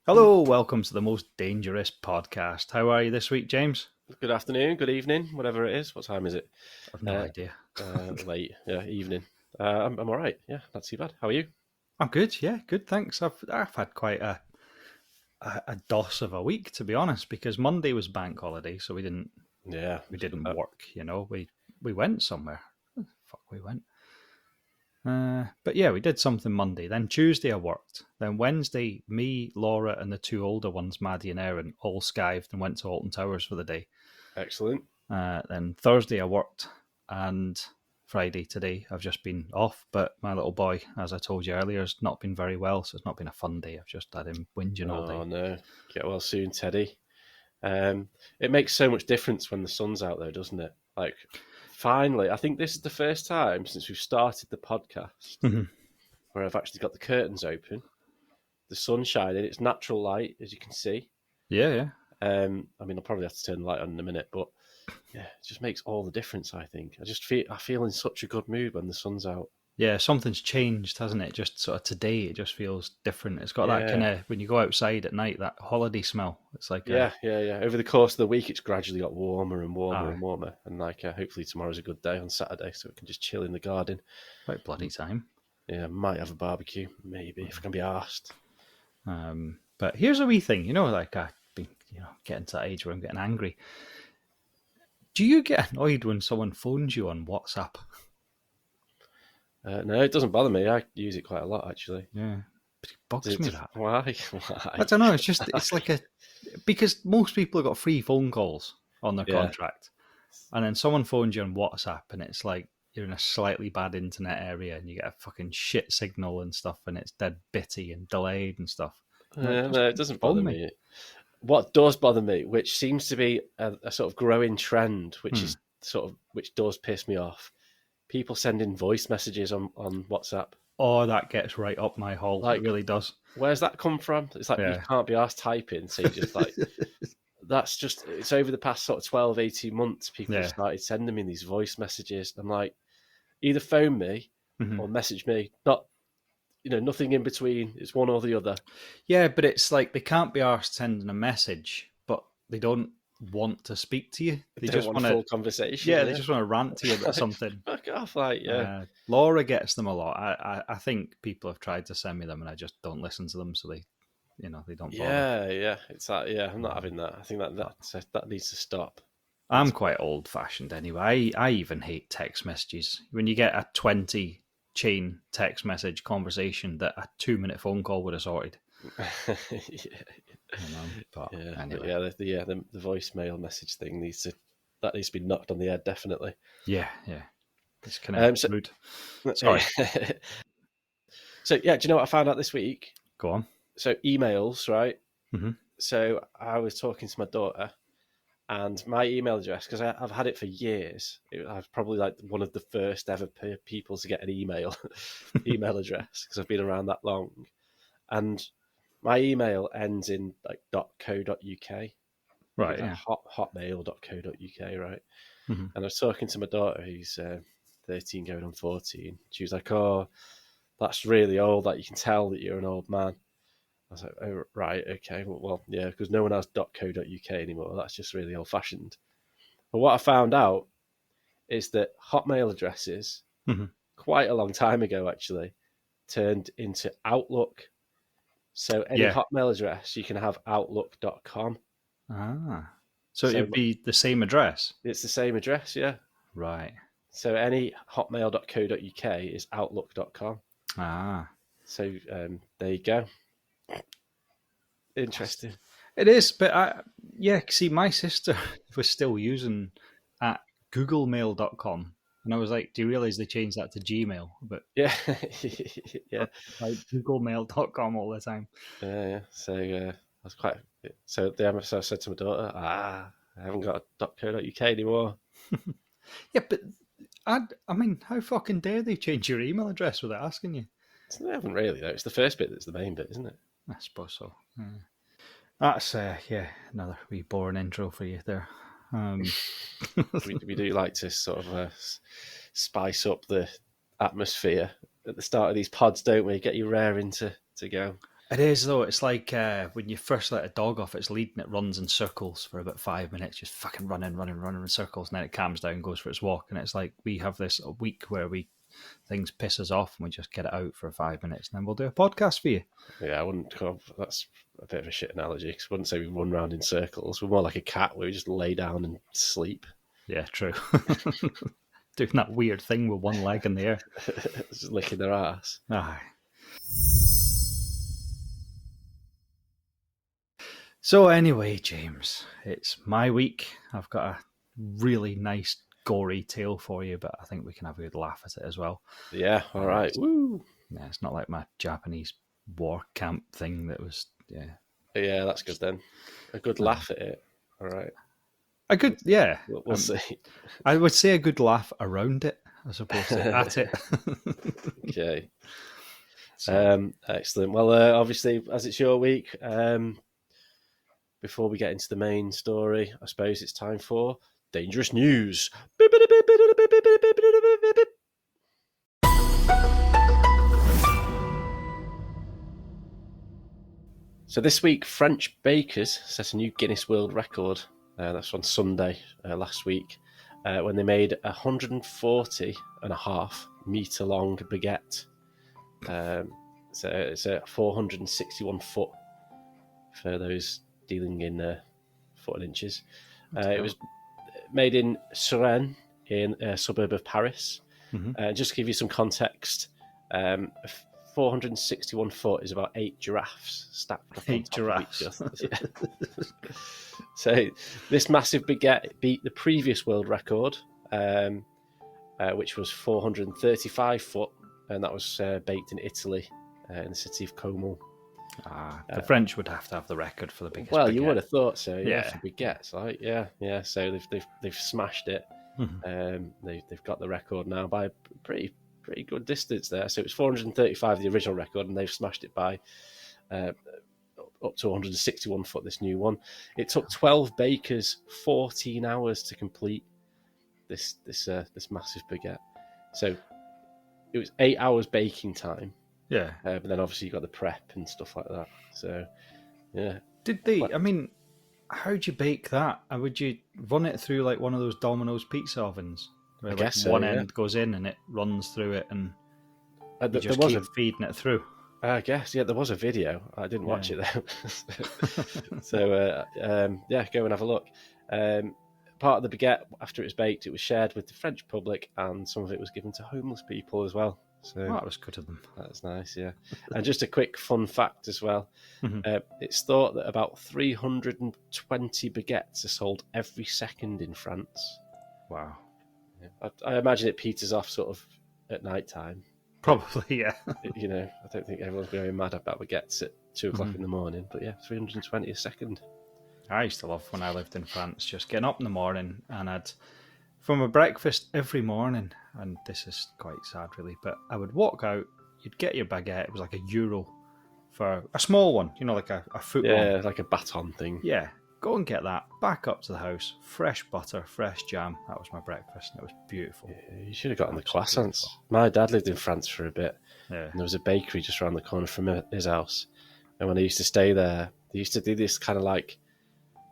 Hello, welcome to the most dangerous podcast. How are you this week, James? Good afternoon, good evening, whatever it is. What time is it? I've no idea. Late, yeah, evening. I'm all right. Yeah, not too bad. How are you? I'm good, yeah, good, thanks. I've had quite a DOS of a week, to be honest, because Monday was bank holiday, so we didn't Yeah, we didn't work. We went somewhere. Where the fuck we went? But yeah, we did something Monday. Then Tuesday I worked. Then Wednesday, me, Laura, and the two older ones, Maddie and Erin, all skived and went to Alton Towers for the day. Excellent. Then Thursday I worked, and Friday today I've just been off. But my little boy, as I told you earlier, has not been very well, so it's not been a fun day. I've just had him whinging all Oh day. no, get well soon, Teddy. It makes so much difference when the sun's out, though, doesn't it? Like, finally, I think this is the first time since we've started the podcast where I've actually got the curtains open, the sun shining. It's natural light, as you can see. Yeah. I mean, I'll probably have to turn the light on in a minute, but yeah, it just makes all the difference. I think I feel in such a good mood when the sun's out. Yeah, something's changed, hasn't it? Just sort of today, it just feels different. It's got that kind of, when you go outside at night, that holiday smell. It's like Yeah. Over the course of the week, it's gradually got warmer and warmer and warmer, and hopefully tomorrow's a good day on Saturday, so we can just chill in the garden. About bloody time. Yeah, might have a barbecue, maybe if I can be arsed. But here's a wee thing, like I've been, getting to that age where I'm getting angry. Do you get annoyed when someone phones you on WhatsApp? No, it doesn't bother me. I use it quite a lot, actually. Yeah, but it bugs me that. Why? I don't know. It's like because most people have got free phone calls on their contract, and then someone phones you on WhatsApp, and it's like you're in a slightly bad internet area, and you get a fucking shit signal and stuff, and it's dead bitty and delayed and stuff. No, it doesn't bother me. What does bother me, which seems to be a sort of growing trend, which does piss me off, people sending voice messages on WhatsApp. Oh, that gets right up my hole. Like, it really does. Where's that come from? It's like you can't be asked typing, so you just like it's over the past sort of 12, 18 months, people have started sending me these voice messages. I'm like, either phone me or message me, not nothing in between. It's one or the other. Yeah, but it's like they can't be asked sending a message, but they don't want to speak to you. They just want a full conversation. Yeah, they just want to rant to you about something. Fuck off, yeah. Laura gets them a lot. I think people have tried to send me them, and I just don't listen to them, so they don't bother. Yeah. It's that. Yeah, I'm not having that. I think that needs to stop. I'm quite old-fashioned anyway. I even hate text messages. When you get a 20 chain text message conversation that a 2-minute phone call would have sorted. Anyway. The voicemail message thing needs to be knocked on the head, definitely. Yeah. It's kind of rude. Sorry. So do you know what I found out this week? Go on. So emails, right? Mm-hmm. So I was talking to my daughter, and my email address, because I've had it for years. I was probably like one of the first ever people to get an email address, because I've been around that long. And my email ends in like .co.uk. Right. Like hotmail.co.uk, right? Mm-hmm. And I was talking to my daughter, who's 13 going on 14. She was like, oh, that's really old. Like, you can tell that you're an old man. I was like, oh, right, okay. Well, yeah, because no one has .co.uk anymore. That's just really old-fashioned. But what I found out is that Hotmail addresses, quite a long time ago, actually, turned into Outlook. So any Hotmail address, you can have outlook.com. So it'd be the same address? It's the same address, yeah. Right. So any hotmail.co.uk is outlook.com. So there you go. Interesting. It is, but see, my sister was still using at googlemail.com. And I was like, do you realize they changed that to Gmail? But yeah. Like googlemail.com all the time. Yeah. So I was quite. So I said to my daughter, I haven't got a .co.uk anymore. Yeah, but I mean, how fucking dare they change your email address without asking you? They haven't really, though. It's the first bit that's the main bit, isn't it? I suppose so. Yeah. That's another wee boring intro for you there. We do like to sort of spice up the atmosphere at the start of these pods, don't we? Get you raring to go. It is, though. It's like when you first let a dog off its lead and it runs in circles for about 5 minutes, just fucking running in circles, and then it calms down, goes for its walk, and it's like we have this a week where things piss us off and we just get it out for 5 minutes, and then we'll do a podcast for you. Yeah, I wouldn't. That's a bit of a shit analogy because I wouldn't say we run around in circles. We're more like a cat where we just lay down and sleep. Yeah, true. Doing that weird thing with one leg in the air. Just licking their ass. Aye. So anyway, James, it's my week. I've got a really nice gory tale for you, but I think we can have a good laugh at it as well. Yeah, all right. Woo! Yeah, it's not like my Japanese war camp thing that was, yeah. Yeah, that's good then. A good laugh at it. All right. A good, yeah. We'll see. I would say a good laugh around it as opposed to at it. Okay. Excellent. Well, obviously, as it's your week, before we get into the main story, I suppose it's time for dangerous news. So this week, French bakers set a new Guinness World Record. That's on Sunday last week, when they made 140.5 metre long baguette. So it's a 461 foot for those dealing in foot and inches. It was made in Suresnes, in a suburb of Paris. Mm-hmm. Just to give you some context, 461 foot is about 8 giraffes stacked up. 8 giraffes. Yeah. So this massive baguette beat the previous world record, which was 435 foot, and that was baked in Italy, in the city of Como. The French would have to have the record for the biggest. Well, baguette. You would have thought so. Yeah, for baguettes, right? Yeah. So they've smashed it. Mm-hmm. They've got the record now by a pretty good distance there. So it was 435 the original record, and they've smashed it by up to 161 foot. This new one. It took 12 bakers 14 hours to complete this massive baguette. So it was 8 hours baking time. Yeah. But then obviously you got the prep and stuff like that. So, yeah. Did they? I mean, how'd you bake that? Would you run it through like one of those Domino's pizza ovens? Where I guess so, one end goes in and it runs through it, and you just keep feeding it through. I guess, yeah, there was a video. I didn't watch it though. So, go and have a look. Part of the baguette, after it was baked, it was shared with the French public, and some of it was given to homeless people as well. So that was good of them. That's nice, yeah. And just a quick fun fact as well. Mm-hmm. It's thought that about 320 baguettes are sold every second in France. Wow. Yeah. I imagine it peters off sort of at night time. Probably, yeah. I don't think everyone's going mad about baguettes at 2 o'clock in the morning. But yeah, 320 a second. I used to love when I lived in France, just getting up in the morning, and I'd, for my breakfast every morning, and this is quite sad really, but I would walk out, you'd get your baguette, it was like €1 for a small one, like a foot long. Yeah, like a baton thing. Yeah, go and get that, back up to the house, fresh butter, fresh jam, that was my breakfast, and it was beautiful. Yeah, you should have gotten the croissants. My dad lived in France for a bit, and there was a bakery just around the corner from his house, and when I used to stay there, they used to do this kind of like,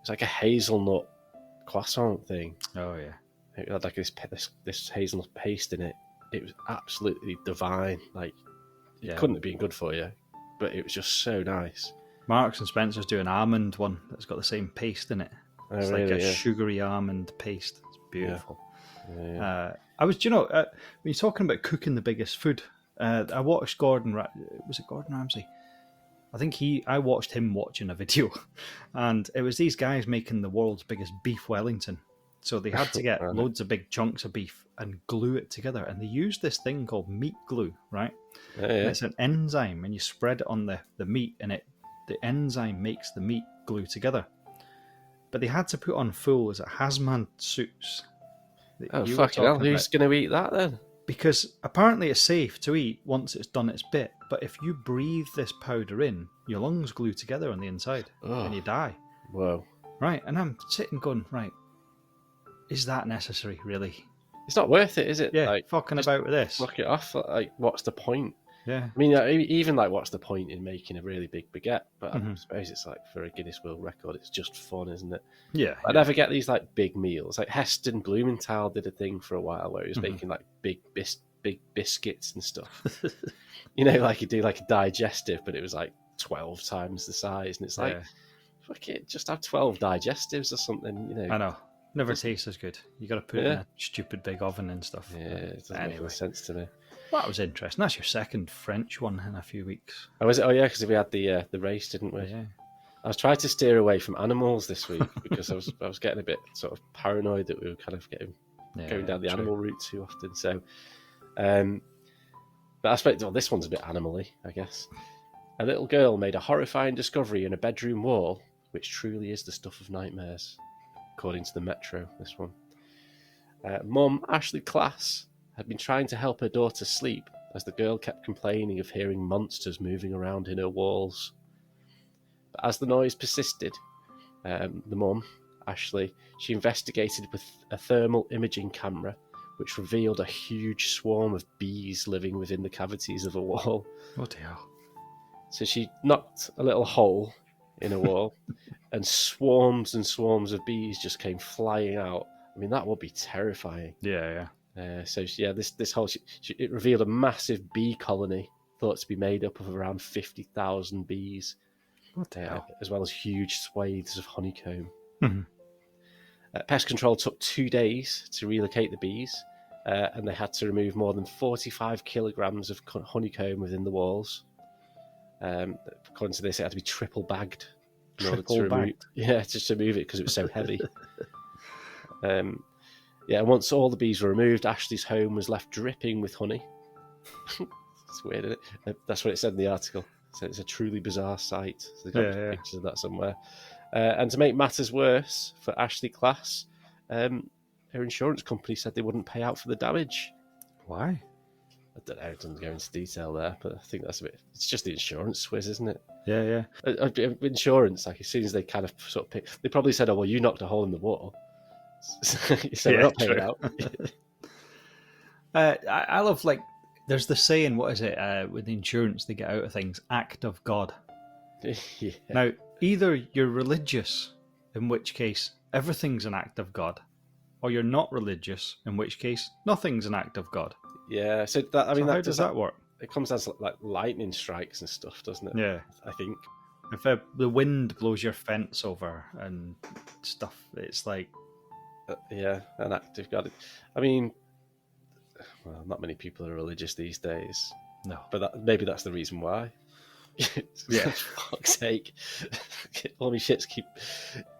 it's like a hazelnut croissant thing. Oh yeah. It had like this hazelnut paste in it. It was absolutely divine. Like, it couldn't have been good for you, but it was just so nice. Marks and Spencer's do an almond one that's got the same paste in it. It's like a sugary almond paste. It's beautiful. Yeah. When you're talking about cooking the biggest food, I watched Gordon. Was it Gordon Ramsay? I think I watched him watching a video, and it was these guys making the world's biggest beef Wellington. So they had to get loads of big chunks of beef and glue it together, and they used this thing called meat glue, right? Yeah. And it's an enzyme, and you spread it on the meat, and the enzyme makes the meat glue together. But they had to put on full hazmat suits. Oh, fucking hell, who's going to eat that then? Because apparently it's safe to eat once it's done its bit, but if you breathe this powder in, your lungs glue together on the inside, and you die. Whoa. Right, and I'm sitting going, right, is that necessary, really? It's not worth it, is it? Yeah, fucking about with this. Knock it off. Like, what's the point? Yeah. I mean, even like, what's the point in making a really big baguette? But I suppose it's like, for a Guinness World Record, it's just fun, isn't it? Yeah. I never get these like big meals. Like Heston Blumenthal did a thing for a while where he was making like big biscuits and stuff. Like he'd do like a digestive, but it was like 12 times the size, and it's like, fuck it, just have 12 digestives or something. I know. Never tastes as good. You got to put it in a stupid big oven and stuff. Yeah, it doesn't make any sense to me. Well, that was interesting. That's your second French one in a few weeks. Oh, was it? Oh, yeah, because we had the race, didn't we? Yeah. I was trying to steer away from animals this week because I was getting a bit sort of paranoid that we were kind of going down the animal route too often. So, but I expect this one's a bit animally, I guess. A little girl made a horrifying discovery in a bedroom wall, which truly is the stuff of nightmares, according to the Metro. This one, Mum Ashley Class had been trying to help her daughter sleep as the girl kept complaining of hearing monsters moving around in her walls. But as the noise persisted, the mum, Ashley, she investigated with a thermal imaging camera, which revealed a huge swarm of bees living within the cavities of a wall. What the hell? So she knocked a little hole in a wall, and swarms of bees just came flying out. I mean, that would be terrifying. Yeah. This whole it revealed a massive bee colony thought to be made up of around 50,000 bees. What the hell? As well as huge swathes of honeycomb. Mm-hmm. Pest control took 2 days to relocate the bees, and they had to remove more than 45 kilograms of honeycomb within the walls. According to this, it had to be triple bagged in order to remove. Yeah, just to move it because it was so heavy. Once all the bees were removed, Ashley's home was left dripping with honey. It's weird, isn't it? That's what it said in the article. So it's a truly bizarre sight. So they've got pictures of that somewhere. And to make matters worse for Ashley Class, her insurance company said they wouldn't pay out for the damage. Why? I don't know, it doesn't go into detail there, but I think that's a bit... It's just the insurance swizz, isn't it? Yeah. Insurance, like, as soon as they kind of sort of pick... They probably said, oh, well, you knocked a hole in the wall. So we're not paying out. I love, like, there's the saying, what is it, with insurance they get out of things, act of God. Yeah. Now, either you're religious, in which case everything's an act of God, or you're not religious, in which case nothing's an act of God. Yeah, so that, I mean, how does that work? It comes as like lightning strikes and stuff, doesn't it? Yeah, I think. If the wind blows your fence over and stuff, it's like an act of God. I mean, well, not many people are religious these days. No, but maybe that's the reason why. Yeah, for fuck's sake, all my shits keep.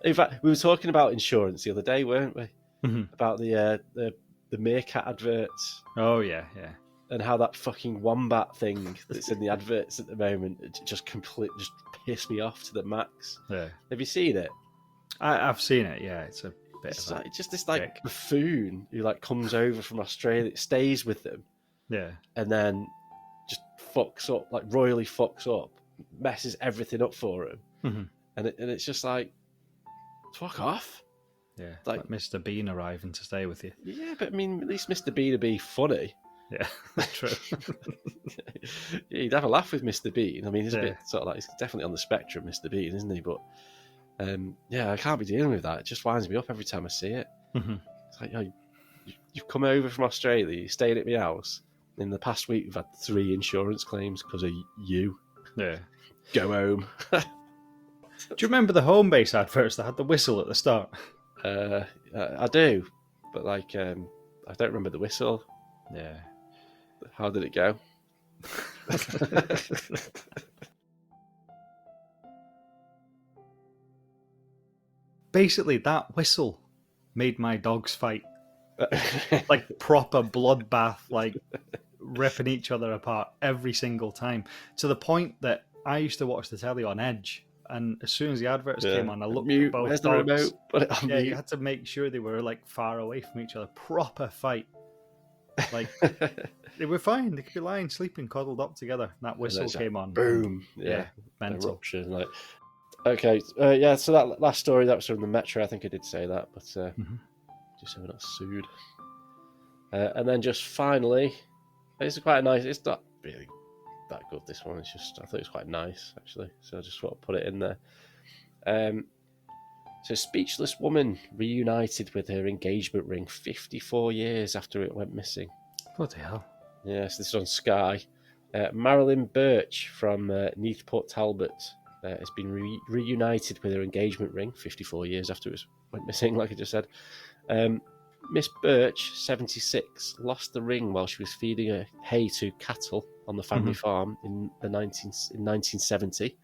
In fact, we were talking about insurance the other day, weren't we? Mm-hmm. About the meerkat adverts. Oh yeah. And how that fucking wombat thing that's in the adverts at the moment just pissed me off to the max. Yeah. Have you seen it? I've seen it. Yeah, it's a bit. It's like just this like buffoon who like comes over from Australia, stays with them. Yeah. And then just fucks up, like royally fucks up, messes everything up for him. Mm-hmm. And it's just like, fuck off. Yeah, like Mr. Bean arriving to stay with you. Yeah, but I mean, at least Mr. Bean would be funny. Yeah, true. You'd have a laugh with Mr. Bean. I mean, he's a bit sort of like, he's definitely on the spectrum, Mr. Bean, isn't he? But I can't be dealing with that. It just winds me up every time I see it. Mm-hmm. It's like, you've come over from Australia, you're staying at my house. In the past week, we've had 3 insurance claims because of you. Yeah. Go home. Do you remember the home base adverts that had the whistle at the start? I do, but like, I don't remember the whistle. Yeah. How did it go? Basically, that whistle made my dogs fight. Like proper bloodbath, like ripping each other apart every single time. To the point that I used to watch the telly on edge, and as soon as the adverts came on, I looked at both Where's dogs. The remote? Put it on mute. You had to make sure they were like far away from each other. Proper fight. Like they were fine. They could be lying, sleeping, cuddled up together. That whistle came on. Boom. Yeah. Mental. Eruption. Like, okay. So that last story, that was from the Metro. I think I did say that, but just so we're not sued. And then just finally, it's quite a nice. It's not really that good, this one. It's just, I thought it was quite nice, actually. So I just thought I'd put it in there. So speechless woman reunited with her engagement ring 54 years after it went missing. Bloody hell. Yes, this is on Sky. Marilyn Birch from Neathport Talbot has been reunited with her engagement ring 54 years after it went missing, like I just said. Miss Birch, 76, lost the ring while she was feeding her hay to cattle on the family farm in 1970.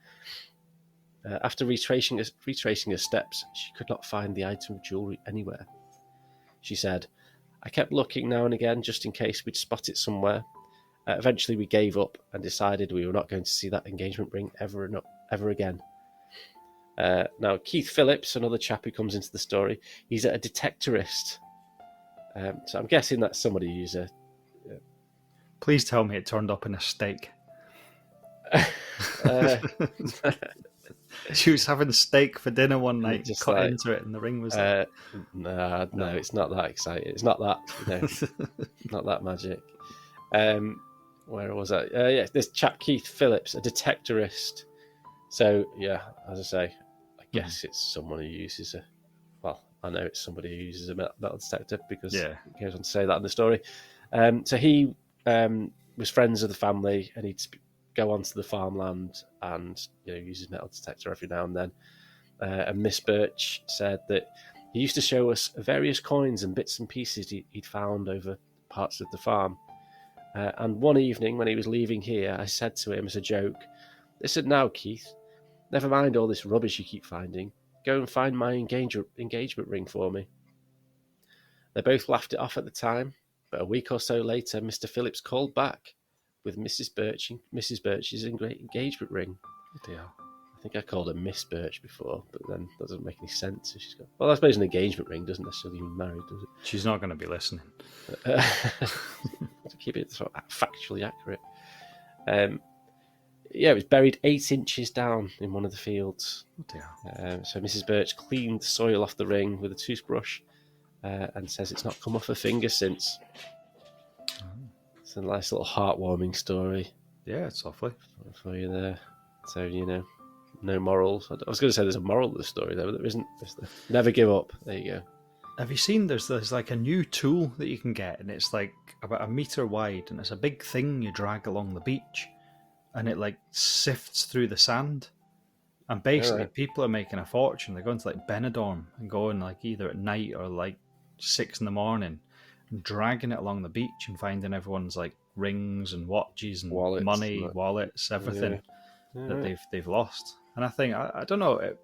After retracing her steps, she could not find the item of jewellery anywhere. She said, "I kept looking now and again just in case we'd spot it somewhere. Eventually we gave up and decided we were not going to see that engagement ring ever again." Now, Keith Phillips, another chap who comes into the story, he's a detectorist. So I'm guessing that's somebody who's a... Please tell me it turned up in a steak. She was having steak for dinner one night, just cut into it, and the ring was there. No, it's not that exciting. It's not that, not that magic. Where was I? Yeah, this chap Keith Phillips, a detectorist. So yeah, as I say, I guess it's someone who uses a... Well, I know it's somebody who uses a metal detector because it goes on to say that in the story. So he was friends of the family, and he'd go onto the farmland and use his metal detector every now and then. And Miss Birch said that he used to show us various coins and bits and pieces he'd found over parts of the farm. And one evening when he was leaving here, I said to him as a joke, "Listen now, Keith, never mind all this rubbish you keep finding. Go and find my engagement ring for me." They both laughed it off at the time, but a week or so later, Mr. Phillips called back with Mrs. Birch's engagement ring. Dear. I think I called her Miss Birch before, but then that doesn't make any sense. So she's got, well, I suppose an engagement ring doesn't necessarily mean married, does it? She's not going to be listening. To keep it sort of factually accurate. It was buried 8 inches down in one of the fields. So Mrs. Birch cleaned the soil off the ring with a toothbrush and says it's not come off her finger since. It's a nice little heartwarming story. Yeah, it's lovely. For you there. So, no morals. I was going to say there's a moral to the story there, but there isn't. Never give up. There you go. Have you seen there's like a new tool that you can get, and it's like about 1 meter wide, and it's a big thing you drag along the beach, and it like sifts through the sand. And basically people are making a fortune. They're going to like Benidorm and going like either at night or like 6 in the morning and dragging it along the beach and finding everyone's like rings and watches and wallets, everything that they've lost. And I think I don't know.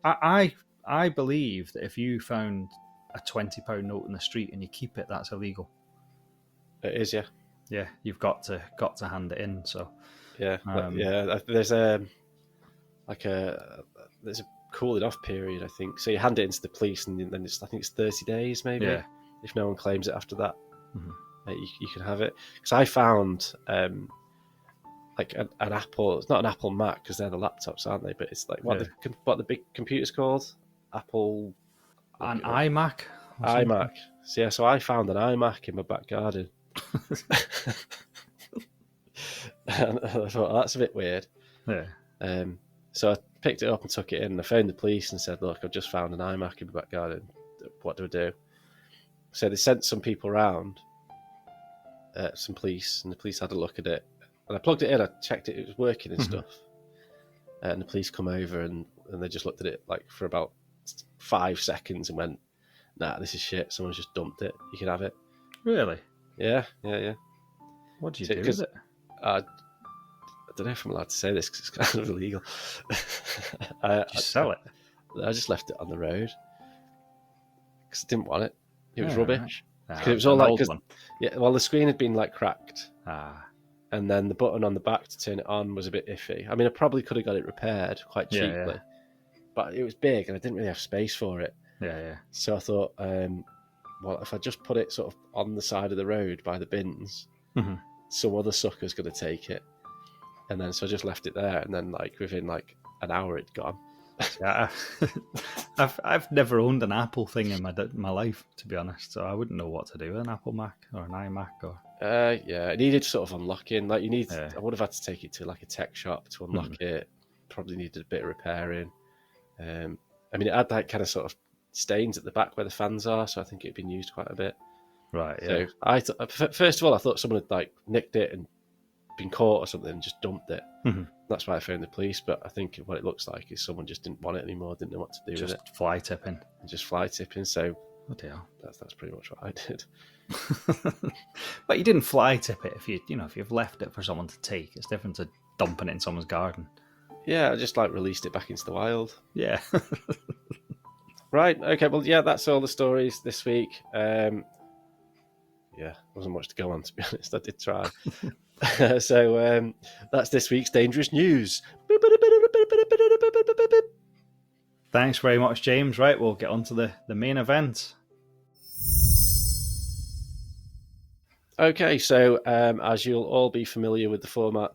I believe that if you found a £20 note in the street and you keep it, that's illegal. It is, yeah. Yeah, you've got to hand it in. So yeah, there's a cooling off period, I think. So you hand it into the police, and then I think it's 30 days maybe. Yeah. If no one claims it after that, you can have it. Because I found like an Apple. It's not an Apple Mac because they're the laptops, aren't they? But it's like what the big computer's called. Apple. An iMac. iMac. So I found an iMac in my back garden. And I thought, oh, that's a bit weird. Yeah. So I picked it up and took it in, and I phoned the police and said, "Look, I've just found an iMac in my back garden. What do I do?" So they sent some people around, some police, and the police had a look at it. And I plugged it in, I checked it was working and stuff. And the police come over and they just looked at it like for about 5 seconds and went, "Nah, this is shit. Someone's just dumped it. You can have it." Really? Yeah. What did you do with it? I don't know if I'm allowed to say this because it's kind of illegal. Did you sell it? I just left it on the road because I didn't want it. It was rubbish. Right. It was all like, the screen had been like cracked. And then the button on the back to turn it on was a bit iffy. I mean, I probably could have got it repaired quite cheaply, but it was big and I didn't really have space for it. Yeah. So I thought, well, if I just put it sort of on the side of the road by the bins, some other sucker's going to take it. And then so I just left it there, and then like within like an hour it'd gone. Yeah. I've never owned an Apple thing in my life, to be honest, so I wouldn't know what to do with an Apple Mac or an iMac or. Yeah, it needed sort of unlocking. Like Yeah. I would have had to take it to like a tech shop to unlock it. Probably needed a bit of repairing. I mean, it had that kind of sort of stains at the back where the fans are, so I think it had been used quite a bit. Right. So Yeah. first of all, I thought someone had like nicked it and been caught or something and just dumped it. That's why I phoned the police. But I think what it looks like is someone just didn't want it anymore, didn't know what to do with it. Just fly tipping. And just fly tipping. So that's pretty much what I did. But you didn't fly tip it if you've left it for someone to take. It's different to dumping it in someone's garden. Yeah, I just like released it back into the wild. Yeah. Right. Okay. Well, yeah, that's all the stories this week. Yeah, wasn't much to go on, to be honest. I did try. So that's this week's Dangerous News. Thanks very much, James. Right, we'll get on to the main event. Okay, so as you'll all be familiar with the format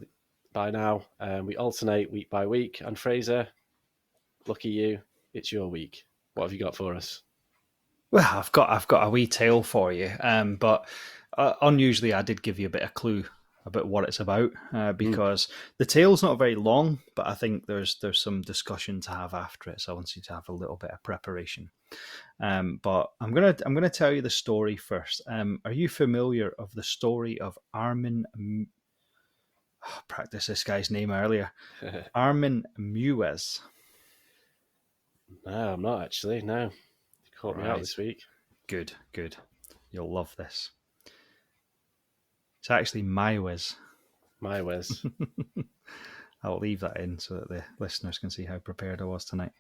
by now, we alternate week by week. And Fraser, lucky you, it's your week. What have you got for us? Well, I've got a wee tale for you, but unusually I did give you a bit of clue about what it's about because the tale's not very long, but I think there's some discussion to have after it, so I want you to have a little bit of preparation. But I'm gonna tell you the story first. Are you familiar of the story of Armin? Practice this guy's name earlier. Armin Meiwes. No, I'm not actually. No, you caught me out this week. Good. You'll love this. It's actually Meiwes. Meiwes. I'll leave that in so that the listeners can see how prepared I was tonight.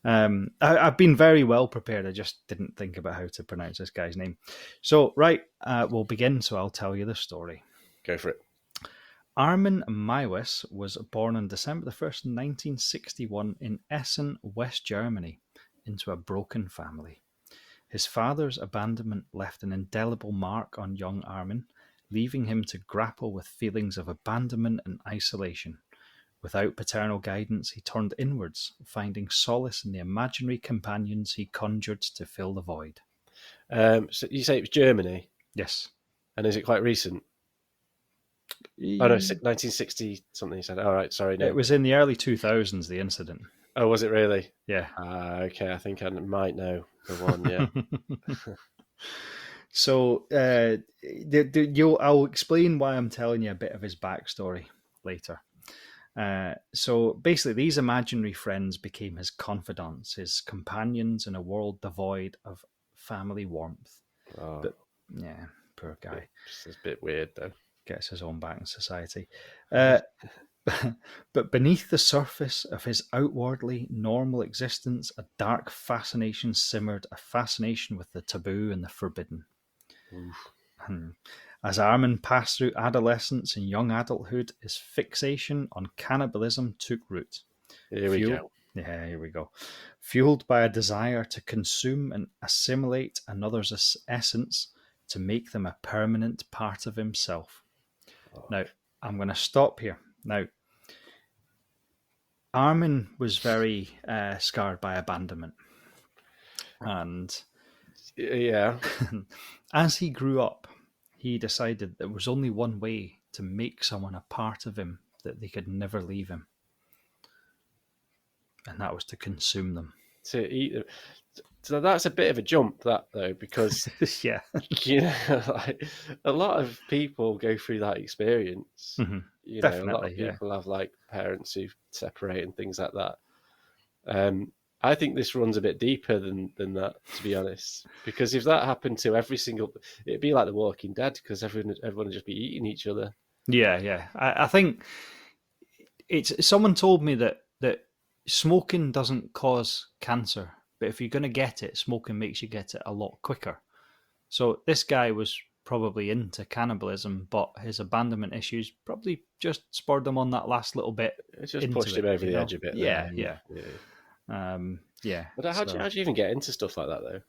I've been very well prepared. I just didn't think about how to pronounce this guy's name. So, right, we'll begin. So I'll tell you the story. Go for it. Armin Meiwes was born on December the 1st, 1961 in Essen, West Germany, into a broken family. His father's abandonment left an indelible mark on young Armin, leaving him to grapple with feelings of abandonment and isolation. Without paternal guidance, he turned inwards, finding solace in the imaginary companions he conjured to fill the void. So you say it was Germany? Yes. And is it quite recent? Oh, no, 1960 something you said. All right, sorry. No. It was in the early 2000s, the incident. Oh, was it really? Yeah. Okay, I think I might know the one, yeah. So I'll explain why I'm telling you a bit of his backstory later. So basically, these imaginary friends became his confidants, his companions in a world devoid of family warmth. Oh. But yeah, poor guy. It's a bit weird, though. Gets his own back in society. But beneath the surface of his outwardly normal existence, a dark fascination simmered, a fascination with the taboo and the forbidden. Oof. As Armin passed through adolescence and young adulthood, his fixation on cannibalism took root. Here we go. Yeah, here we go. Fueled by a desire to consume and assimilate another's essence to make them a permanent part of himself. Now, I'm going to stop here. Now, Armin was very scarred by abandonment. And yeah, as he grew up, he decided there was only one way to make someone a part of him, that they could never leave him. And that was to consume them. To eat them. So that's a bit of a jump, that though, because yeah, like, a lot of people go through that experience. Mm-hmm. Definitely, a lot of people have like parents who separate and things like that. I think this runs a bit deeper than that, to be honest. Because if that happened to every single, it'd be like The Walking Dead, because everyone would just be eating each other. Yeah. I think it's. Someone told me that smoking doesn't cause cancer. But if you're going to get it, smoking makes you get it a lot quicker. So this guy was probably into cannibalism, but his abandonment issues probably just spurred him on that last little bit. It just pushed him over the edge a bit. Yeah. But how do you even get into stuff like that, though?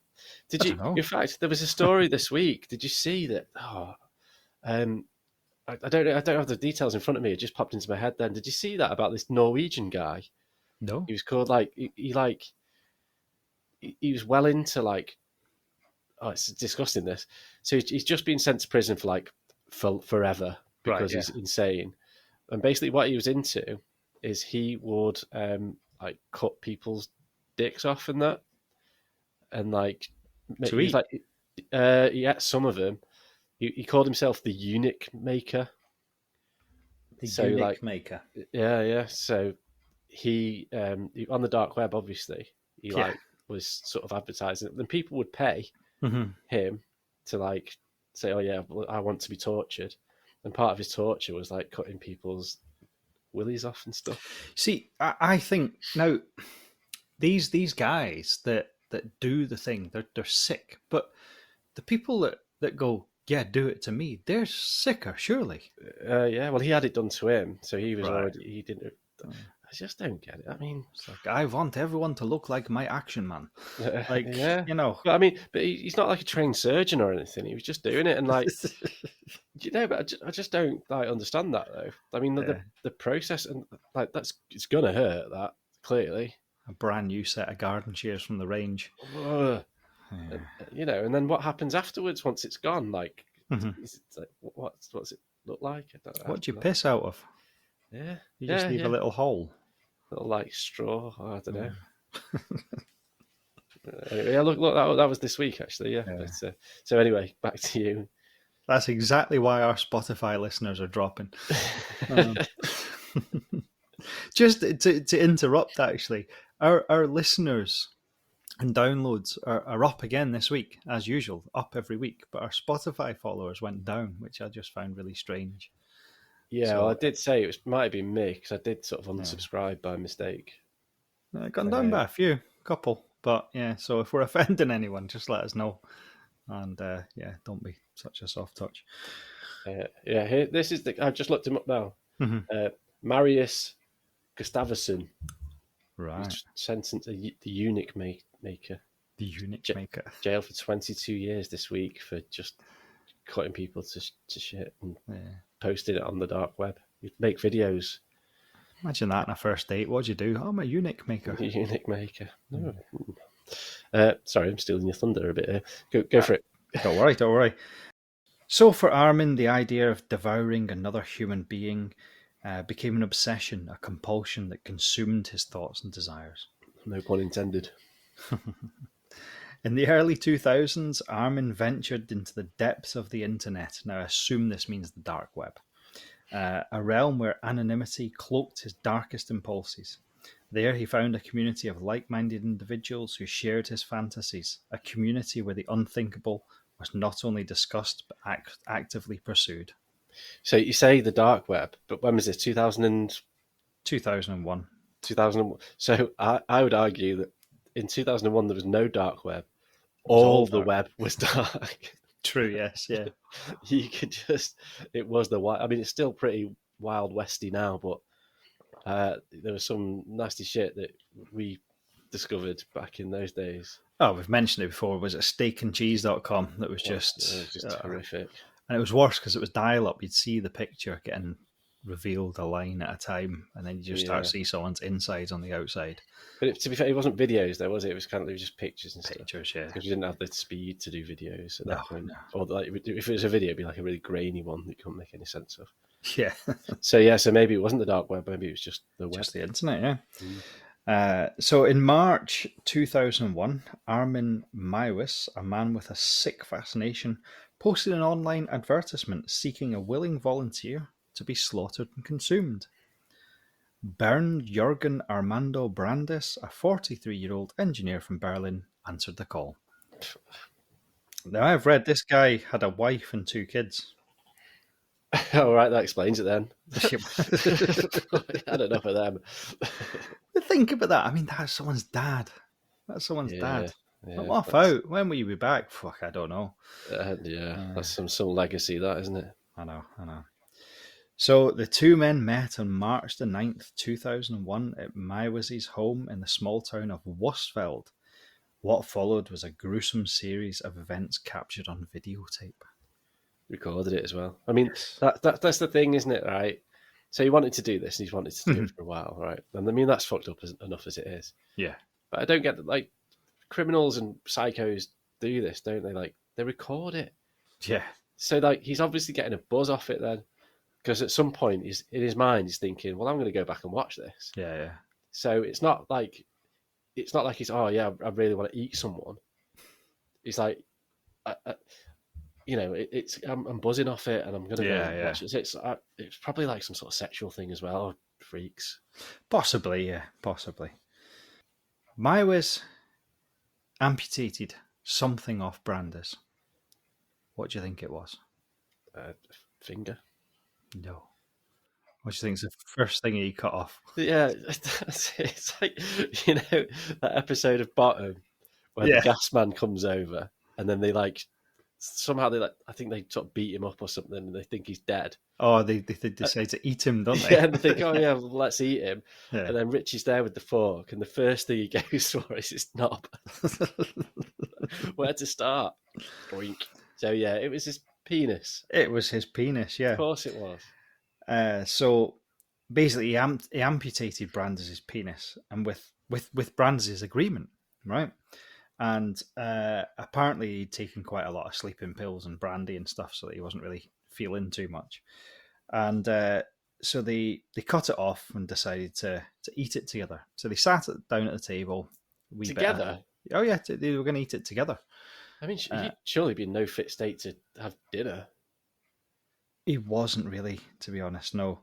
Did you? In fact, there was a story this week. Did you see that? I don't know. I don't have the details in front of me. It just popped into my head then. Did you see that about this Norwegian guy? No. He was called he was well into like, oh, it's disgusting this. So he's just been sent to prison for like forever because he's insane. And basically, what he was into is he would like cut people's dicks off and that, and like he's like he ate some of them. He called himself the eunuch maker. The eunuch maker. Yeah. So he on the dark web, obviously, he like was sort of advertising, and people would pay him to like say, "Oh yeah, well, I want to be tortured," and part of his torture was like cutting people's willies off and stuff. See, I think now these guys that do the thing, they're sick, but the people that go, yeah, do it to me, they're sicker, surely. Yeah, well, he had it done to him, so he was already. He didn't. I just don't get it. I mean, it's like, I want everyone to look like my action man. Like, you know. But I mean, but he's not like a trained surgeon or anything. He was just doing it, and like, but I just don't like understand that though. I mean, the process and like it's gonna hurt. That clearly. A brand new set of garden shears from the range. And then what happens afterwards once it's gone? Like, it's like what's it look like? What do you piss out of? Yeah, you just leave a little hole, little like straw. I don't know. Anyway, look, that was this week actually. Yeah. But, so anyway, back to you. That's exactly why our Spotify listeners are dropping. Just to interrupt, actually, our listeners and downloads are up again this week, as usual, up every week. But our Spotify followers went down, which I just found really strange. Yeah, well, I did say it might have been me because I did sort of unsubscribe by mistake. Gone down by a couple. But yeah, so if we're offending anyone, just let us know. And don't be such a soft touch. Here, this is I've just looked him up now. Marius Gustafsson. Right. Sentenced the eunuch maker. The eunuch maker. Jail for 22 years this week for just cutting people to shit and posting it on the dark web. You'd make videos. Imagine that on a first date. What'd you do? Oh, I'm a eunuch maker. The eunuch maker. No. Sorry, I'm stealing your thunder a bit here. Go for it. Don't worry. So for Armin, the idea of devouring another human being became an obsession, a compulsion that consumed his thoughts and desires. No pun intended. In the early 2000s, Armin ventured into the depths of the internet. Now, I assume this means the dark web. A realm where anonymity cloaked his darkest impulses. There he found a community of like-minded individuals who shared his fantasies, a community where the unthinkable was not only discussed but actively pursued. So you say the dark web, but when was this? 2001. 2001. So I would argue that in 2001 there was no dark web. All the web was dark. True, yes, yeah. You could it was the wild. I mean, it's still pretty wild westy now, but there was some nasty shit that we discovered back in those days. Oh, we've mentioned it before. Was it steakandcheese.com that was just... It was just horrific. And it was worse because it was dial-up. You'd see the picture getting revealed a line at a time, and then you just start to see someone's insides on the outside. But to be fair, it wasn't videos, though, was it? It was just pictures and stuff. Pictures, yeah. Because we didn't have the speed to do videos at that point. No. Or like, if it was a video, it'd be like a really grainy one that you couldn't make any sense of. Yeah. So maybe it wasn't the dark web. Maybe it was just the web. Just the internet, yeah. So in March 2001, Armin Meiwes, a man with a sick fascination, posted an online advertisement seeking a willing volunteer to be slaughtered and consumed. Bernd Jürgen Brandes, a 43-year-old engineer from Berlin, answered the call. Now, I've read this guy had a wife and 2 kids. All right, that explains it then. I don't know for them. But think about that. I mean, that's someone's dad. That's someone's dad. Yeah, off out. When will you be back? Fuck, I don't know. That's some legacy, that, isn't it? I know. So the 2 men met on March the 9th, 2001 at Meiwes' home in the small town of Wustfeld. What followed was a gruesome series of events captured on videotape. Recorded it as well. I mean, that's the thing, isn't it, right? So he wanted to do this, and he's wanted to do it for a while, right? And I mean, that's fucked up enough as it is. Yeah. But I don't get that, like, criminals and psychos do this, don't they? Like, they record it. Yeah. So, like, he's obviously getting a buzz off it then. Because at some point, in his mind, he's thinking, well, I'm going to go back and watch this. Yeah. So it's not like he's, oh, yeah, I really want to eat someone. It's like, I'm buzzing off it, and I'm going to go watch it. It's probably like some sort of sexual thing as well, freaks. Possibly, yeah, possibly. Meiwes amputated something off Brandes. What do you think it was? Finger. No. What do you think is the first thing he cut off? Yeah, it's like, that episode of Bottom where the gas man comes over, and then they somehow I think they sort of beat him up or something, and they think he's dead. Oh, they decide to eat him, don't they? Yeah, and they think, oh yeah, well, let's eat him. Yeah. And then Richie's there with the fork, and the first thing he goes for is his knob. Where to start? Boink. So yeah, it was his penis. It was his penis, yeah. Of course it was. So basically, he amputated Brandes' penis, and with Brandes' agreement, right? And apparently he'd taken quite a lot of sleeping pills and brandy and stuff, so that he wasn't really feeling too much. And so they cut it off and decided to eat it together. So they sat down at the table. Together? Oh yeah, they were going to eat it together. I mean, he'd surely be in no fit state to have dinner. He wasn't really, to be honest, no.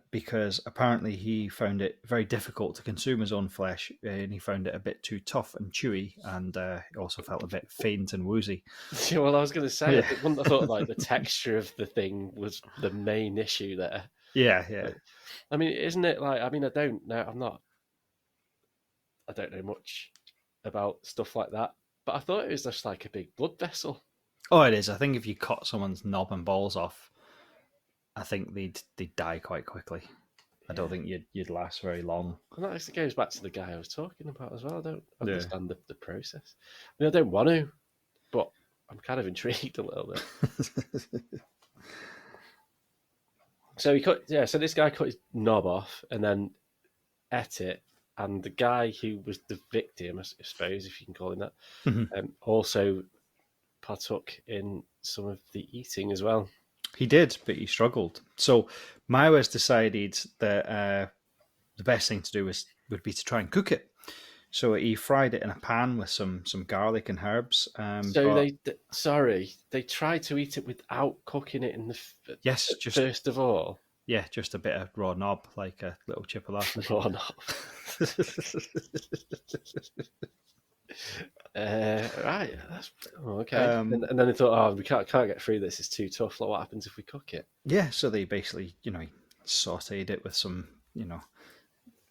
Because apparently he found it very difficult to consume his own flesh, and he found it a bit too tough and chewy, and he also felt a bit faint and woozy. Yeah, well, I was going to say, I wouldn't have thought like the texture of the thing was the main issue there. Yeah. But, I mean, isn't it like? I mean, I don't know much about stuff like that, but I thought it was just like a big blood vessel. Oh, it is. I think if you cut someone's knob and balls off, I think they'd die quite quickly. I don't think you'd last very long. And that actually goes back to the guy I was talking about as well. I don't understand the process. I mean, I don't want to, but I'm kind of intrigued a little bit. So this guy cut his knob off and then ate it, and the guy who was the victim, I suppose, if you can call him that, also partook in some of the eating as well. He did, but he struggled. So Meiwes decided that the best thing to do would be to try and cook it. So he fried it in a pan with some garlic and herbs. They tried to eat it without cooking it in the first of all. Yeah, just a bit of raw knob, like a little chip of that. Raw knob. Right, that's okay. And then they thought, we can't get through this. It's too tough. Like, what happens if we cook it? Yeah, so they basically, sautéed it with some,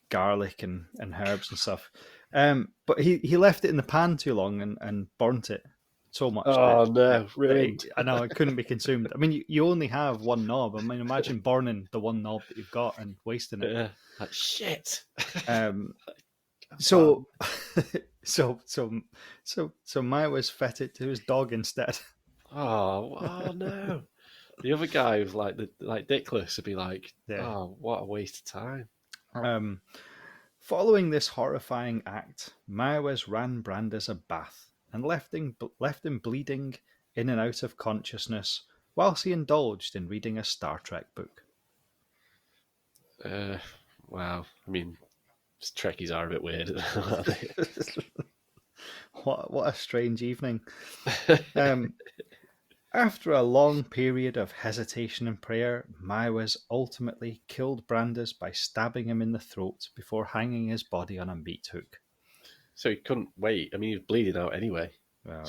garlic and herbs and stuff. But he left it in the pan too long and burnt it so much. Oh no, ruined. I know, it couldn't be consumed. I mean, you only have one knob. I mean, imagine burning the one knob that you've got and wasting it. Yeah, like shit. So Meiwes fed it to his dog instead. Oh no! The other guy was like Dickless would be like, oh, what a waste of time. Following this horrifying act, Meiwes ran Brandes a bath and left him bleeding in and out of consciousness whilst he indulged in reading a Star Trek book. Wow. I mean, Trekkies are a bit weird. What a strange evening. After a long period of hesitation and prayer, Meiwes ultimately killed Brandes by stabbing him in the throat before hanging his body on a meat hook. So he couldn't wait. I mean, he was bleeding out anyway. Well,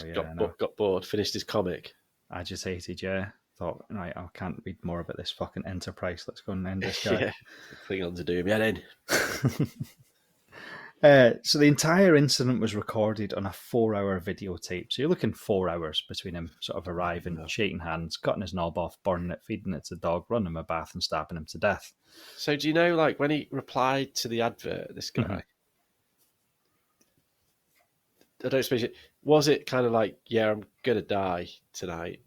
Got bored, finished his comic. Agitated, yeah. Thought, right, I can't read more about this fucking Enterprise. Let's go and end this guy. Yeah. Klingons are doing me in. So the entire incident was recorded on a 4-hour videotape. So you're looking 4 hours between him sort of arriving, shaking hands, cutting his knob off, burning it, feeding it to the dog, running him a bath and stabbing him to death. So do you know, like, when he replied to the advert, this guy, I don't suppose was it kind of like, yeah, I'm going to die tonight?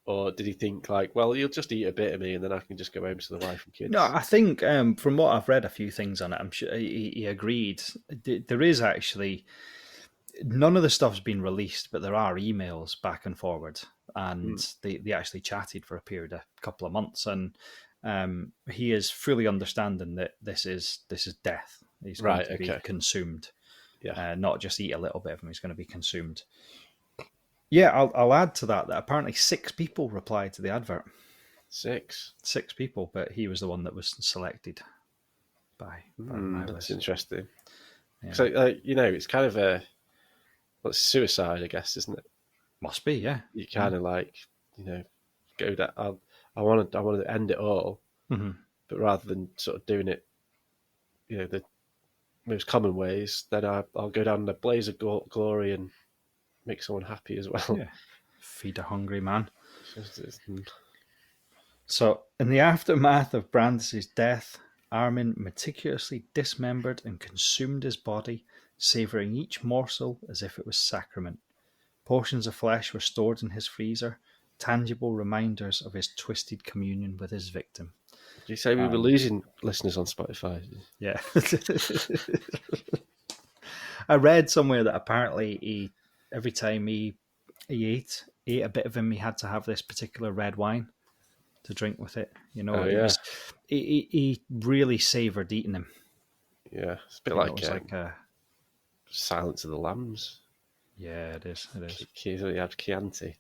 Or did he think like, well, you'll just eat a bit of me and then I can just go home to the wife and kids? No, I think from what I've read a few things on it, I'm sure he agreed. There is actually, none of the stuff's been released, but there are emails back and forward, and they actually chatted for a period of a couple of months, and he is fully understanding that this is death. He's going to be consumed. Yeah. Not just eat a little bit of him. He's going to be consumed. Yeah, I'll add to that apparently 6 people replied to the advert. 6 people, but he was the one that was selected by Meiwes. That's interesting. Yeah. So, it's kind of suicide, I guess, isn't it? Must be, yeah. You kind of go that I want to end it all, but rather than sort of doing it, the most common ways, then I'll go down in a blaze of glory and make someone happy as well. Yeah, feed a hungry man. So, in the aftermath of Brandes' death, Armin meticulously dismembered and consumed his body, savouring each morsel as if it was sacrament. Portions of flesh were stored in his freezer, tangible reminders of his twisted communion with his victim. Did you say we were losing listeners on Spotify? Yeah. I read somewhere that apparently every time he ate a bit of him, he had to have this particular red wine to drink with it. He really savoured eating him. Yeah, it's a bit like Silence of the Lambs. Yeah, it is. He had Chianti.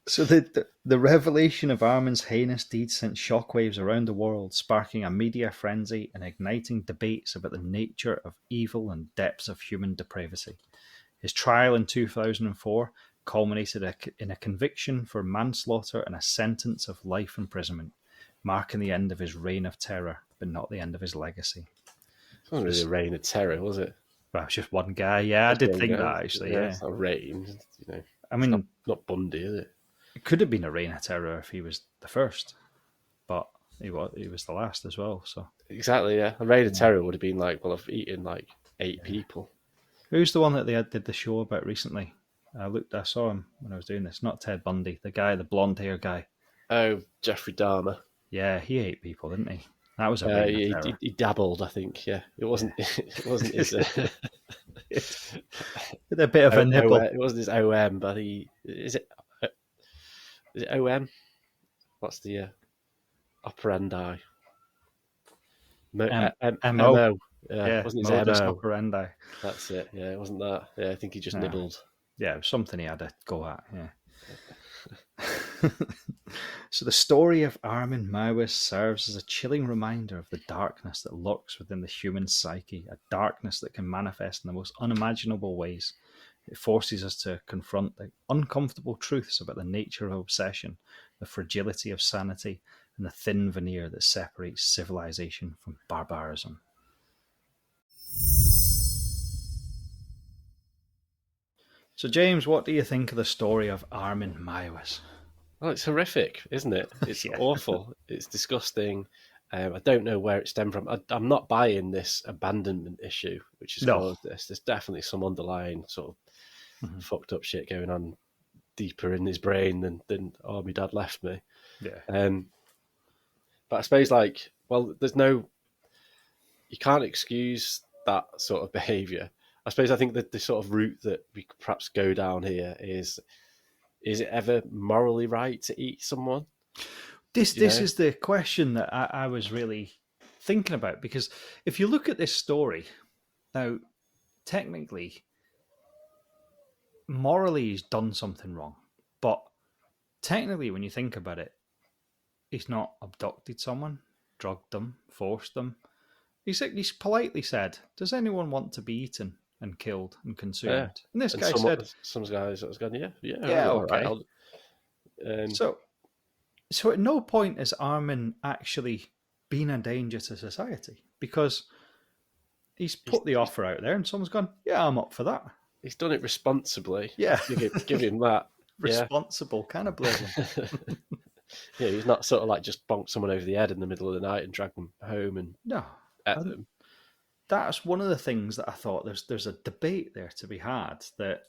So the revelation of Armin's heinous deeds sent shockwaves around the world, sparking a media frenzy and igniting debates about the nature of evil and depths of human depravity. His trial in 2004 culminated in a conviction for manslaughter and a sentence of life imprisonment, marking the end of his reign of terror, but not the end of his legacy. It wasn't really a reign of terror, was it? Well, it was just one guy. Yeah, I did think that, actually. Yeah, it's not a reign. I mean, it's not Bundy, is it? It could have been a reign of terror if he was the first, but he was the last as well. So exactly, yeah. A reign of terror would have been like, well, I've eaten 8 people. Who's the one that they did the show about recently? I saw him when I was doing this. Not Ted Bundy, the blonde hair guy. Oh, Jeffrey Dahmer. Yeah, he ate people, didn't he? That was a reign of terror. He dabbled, I think. Yeah, it wasn't. It wasn't his. A bit of a nibble. It wasn't his OM, but is it OM? What's the operandi? MO. MO. Yeah, wasn't his modus MO. operandi. That's it. Yeah, it wasn't that. Yeah, I think he just nibbled. Yeah, it was something he had to go at. Yeah. So the story of Armin Meiwes serves as a chilling reminder of the darkness that lurks within the human psyche, a darkness that can manifest in the most unimaginable ways. It forces us to confront the uncomfortable truths about the nature of obsession, the fragility of sanity, and the thin veneer that separates civilization from barbarism. So, James, what do you think of the story of Armin Meiwes? Well, it's horrific, isn't it? It's awful. It's disgusting. I don't know where it stemmed from. I'm not buying this abandonment issue, which is caused this. There's definitely some underlying sort of fucked up shit going on deeper in his brain than my dad left me. Yeah. But I suppose, you can't excuse that sort of behaviour. I suppose I think that the sort of route that we could perhaps go down here is it ever morally right to eat someone? This is the question that I was really thinking about, because if you look at this story, now, technically, morally he's done something wrong, but technically when you think about it, he's not abducted someone, drugged them, forced them. He's politely said, does anyone want to be eaten and killed and consumed? Yeah. And this guy said... Some guys has gone, yeah, okay. Right. So at no point has Armin actually been a danger to society, because he's put the offer out there and someone's gone, yeah, I'm up for that. He's done it responsibly. Yeah. Give him that. Responsible cannibalism. Yeah, he's not sort of just bonked someone over the head in the middle of the night and dragged them home and ate them. That's one of the things that I thought there's a debate there to be had, that,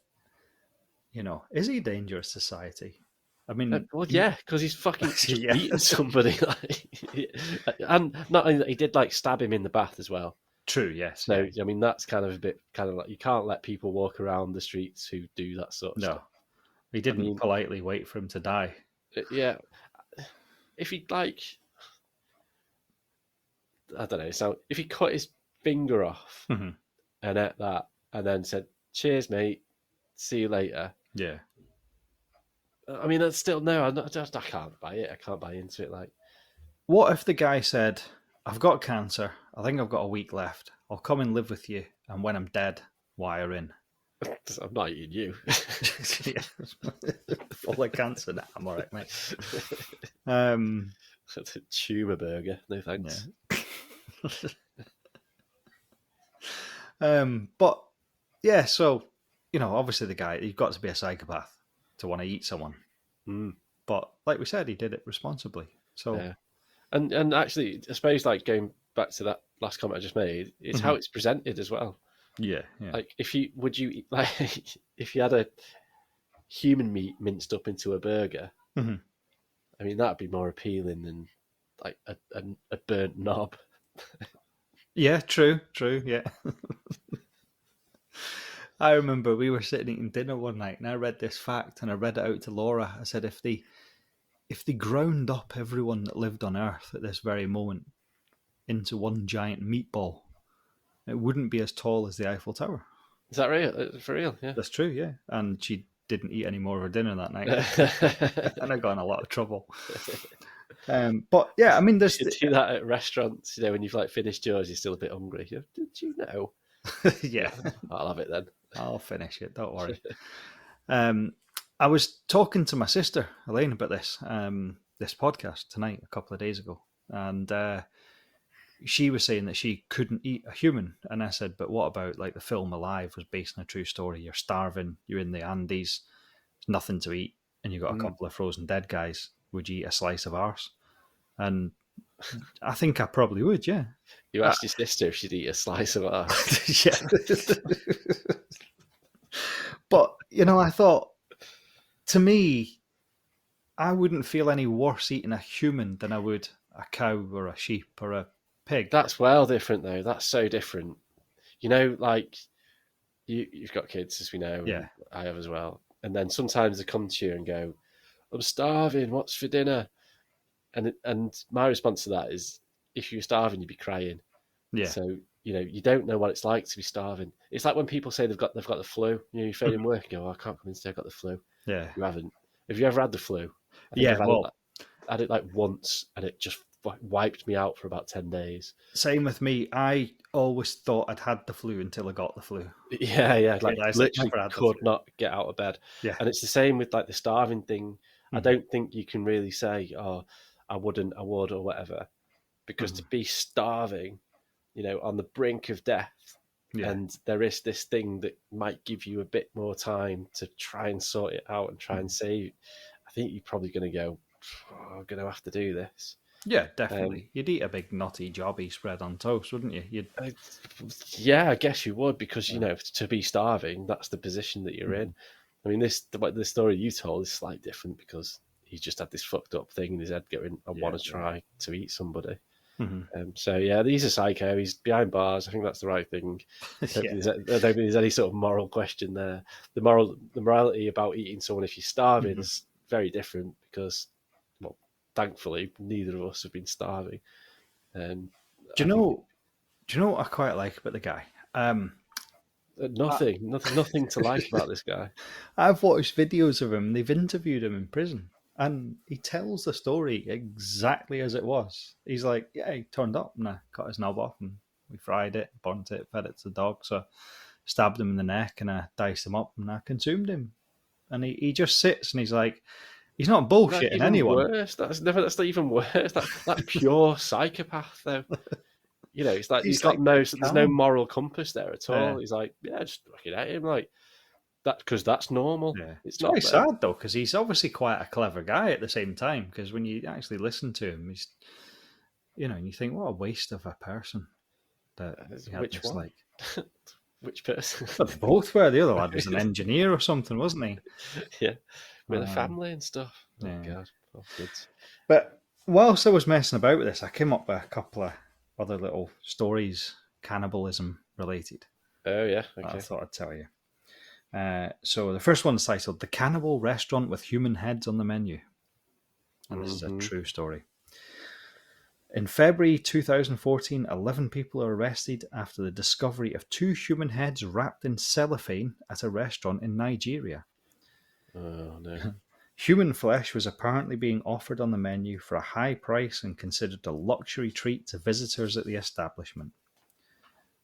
is he dangerous to society? I mean, because he's fucking just eating somebody. And not only that, he did stab him in the bath as well. True, yes. So, Yeah. I mean, that's kind of a bit kind of like you can't let people walk around the streets who do that sort of No, stuff. he I didn't mean, politely wait for him to die. yeah, if he like, I don't know, so if he cut his finger off Mm-hmm. and ate that, and then said, "Cheers, mate, see you later." Yeah. I mean, that's still no. I can't buy it. I can't buy into it. Like, What if the guy said, "I've got cancer. I think I've got a week left. I'll come and live with you, and when I'm dead, wire in." I'm not eating you. Yeah. Full of cancer. Nah, I'm all right, mate. That's a tumour burger. No thanks. Yeah. But yeah, so obviously the guy, you've got to be a psychopath to want to eat someone. Mm, But like we said, he did it responsibly. So yeah, and actually, I suppose like going back to that last comment I just made, it's how it's presented as well. yeah. Like, would you like if you had a human meat minced up into a burger? Mhm. I mean, that'd be more appealing than like a burnt knob. Yeah, true, yeah. I remember we were sitting eating dinner one night and I read this fact and I read it out to Laura. I said, if they ground up everyone that lived on Earth at this very moment into one giant meatball, it wouldn't be as tall as the Eiffel Tower. Is that real? For real? Yeah. That's true, yeah. And she didn't eat any more of her dinner that night. And I got in a lot of trouble. But yeah, I mean, there's you do that at restaurants, when you've like finished yours, you're still a bit hungry. Did you know? Yeah. I'll have it then. I'll finish it. Don't worry. I was talking to my sister Elaine about this podcast tonight a couple of days ago, and she was saying that she couldn't eat a human, and I said, "But what about like the film Alive was based on a true story? You're starving, you're in the Andes, there's nothing to eat, and you've got a couple of frozen dead guys. Would you eat a slice of arse?" And I think I probably would. Yeah. You asked your sister if she'd eat a slice of arse. Yeah. But I thought, to me, I wouldn't feel any worse eating a human than I would a cow or a sheep or a pig. That's well different, though. That's so different. Like you've got kids, as we know. Yeah. I have as well. And then sometimes they come to you and go, "I'm starving. What's for dinner?" And my response to that is, if you're starving, you'd be crying. Yeah. So you don't know what it's like to be starving. It's like when people say they've got the flu. You phone in work and go, "Oh, I can't come in today. I've got the flu." Yeah. You haven't. Have you ever had the flu? Yeah. I had it like once, and it just wiped me out for about 10 days. Same with me. I always thought I'd had the flu until I got the flu. Yeah. Like literally could not get out of bed. Yeah. And it's the same with like the starving thing. I don't think you can really say, "Oh, I wouldn't, I would," or whatever, because to be starving, on the brink of death, and there is this thing that might give you a bit more time to try and sort it out and try and save. I think you're probably going to go, "Oh, I'm going to have to do this." Yeah, definitely. You'd eat a big knotty jobby spread on toast, wouldn't you? Yeah, I guess you would, because to be starving, that's the position that you're in. I mean, the story you told is slightly different because he just had this fucked up thing in his head going, "I want to try to eat somebody." So yeah, he's a psycho. He's behind bars. I think that's the right thing. I don't think there's any sort of moral question there. The morality about eating someone if you're starving is very different because, well, thankfully, neither of us have been starving. Do you know what I quite like about the guy? Nothing to like about this guy. I've watched videos of him. They've interviewed him in prison, and he tells the story exactly as it was. He's like, "Yeah, he turned up and I cut his knob off and we fried it, burnt it, fed it to the dog. So I stabbed him in the neck and I diced him up and I consumed him." And he just sits and he's like, he's not bullshitting anyone. Worse. That's not even worse. That's pure psychopath, though. It's like he's got there's no moral compass there at all. Yeah. He's like, "Yeah, just fucking at him like that," because that's normal. Yeah. It's very sad though, because he's obviously quite a clever guy at the same time. Because when you actually listen to him, he's, and you think, what a waste of a person. That which one? Like, which person? Well, they both were. The other lad was an engineer or something, wasn't he? Yeah, with a family and stuff. Yeah. Oh God, good. But whilst I was messing about with this, I came up with a couple of other little stories cannibalism related. Oh, yeah. Okay. I thought I'd tell you. So the first one is titled "The Cannibal Restaurant with Human Heads on the Menu," and this is a true story. In February 2014, 11 people are arrested after the discovery of 2 human heads wrapped in cellophane at a restaurant in Nigeria. Oh, no. Human flesh was apparently being offered on the menu for a high price and considered a luxury treat to visitors at the establishment.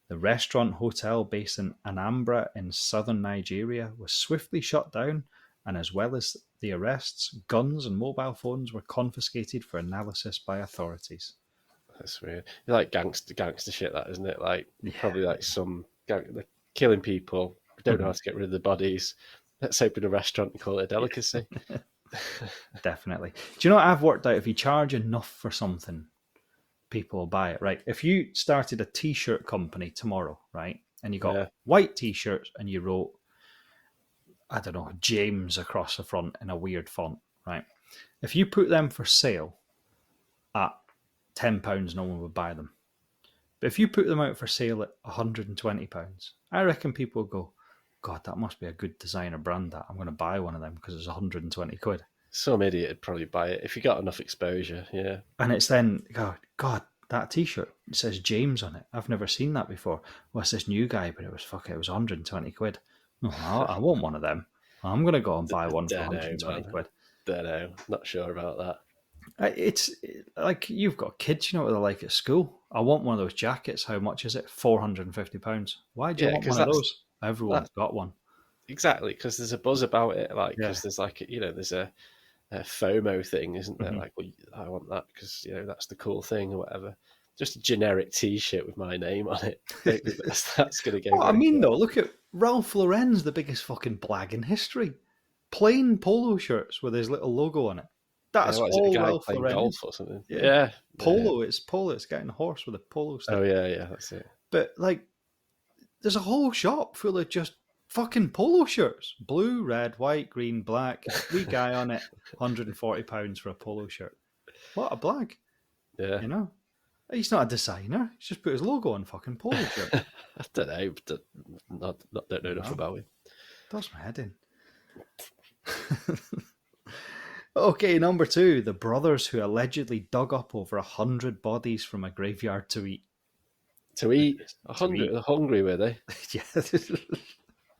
The restaurant hotel based in Anambra in southern Nigeria was swiftly shut down, and as well as the arrests, guns and mobile phones were confiscated for analysis by authorities. That's weird. It's like gangster shit, that, isn't it? Like, probably like some they're killing people, don't know how to get rid of the bodies. Let's open a restaurant and call it a delicacy. Definitely. Do you know what I've worked out? If you charge enough for something, people will buy it, right? If you started a t-shirt company tomorrow, right, and you got white t-shirts and you wrote, I don't know, James across the front in a weird font, right? If you put them for sale at £10, no one would buy them. But if you put them out for sale at £120, I reckon people will go, God, that must be a good designer brand, that. I'm going to buy one of them because it's 120 quid. Some idiot would probably buy it if you got enough exposure, yeah. And it's then, God, that t-shirt, it says James on it. I've never seen that before. Well, it's this new guy, but it was 120 quid. No, I want one of them. I'm going to go and buy one for 120 quid. Don't know. Not sure about that. It's like, you've got kids, you know what they're like at school. I want one of those jackets. How much is it? £450. Why do you want one of those? Everyone's got one. Exactly, because there's a buzz about it. Like, because there's like, there's a FOMO thing, isn't there? Like, well, I want that because, that's the cool thing or whatever. Just a generic T-shirt with my name on it. That's going to go. I mean, though, look at Ralph Lauren's the biggest fucking blag in history. Plain polo shirts with his little logo on it. That's all Ralph Lauren. Golf or something. Yeah. Polo. It's polo. It's getting a horse with a polo stick. Oh yeah, that's it. But like, there's a whole shop full of just fucking polo shirts. Blue, red, white, green, black. Wee guy on it. £140 for a polo shirt. What a blag. Yeah. He's not a designer. He's just put his logo on fucking polo shirt. I don't know. Don't know enough about him. Does my head in. Okay, number 2. The brothers who allegedly dug up over 100 bodies from a graveyard to eat. To eat? 100? They're hungry, were they? Yeah.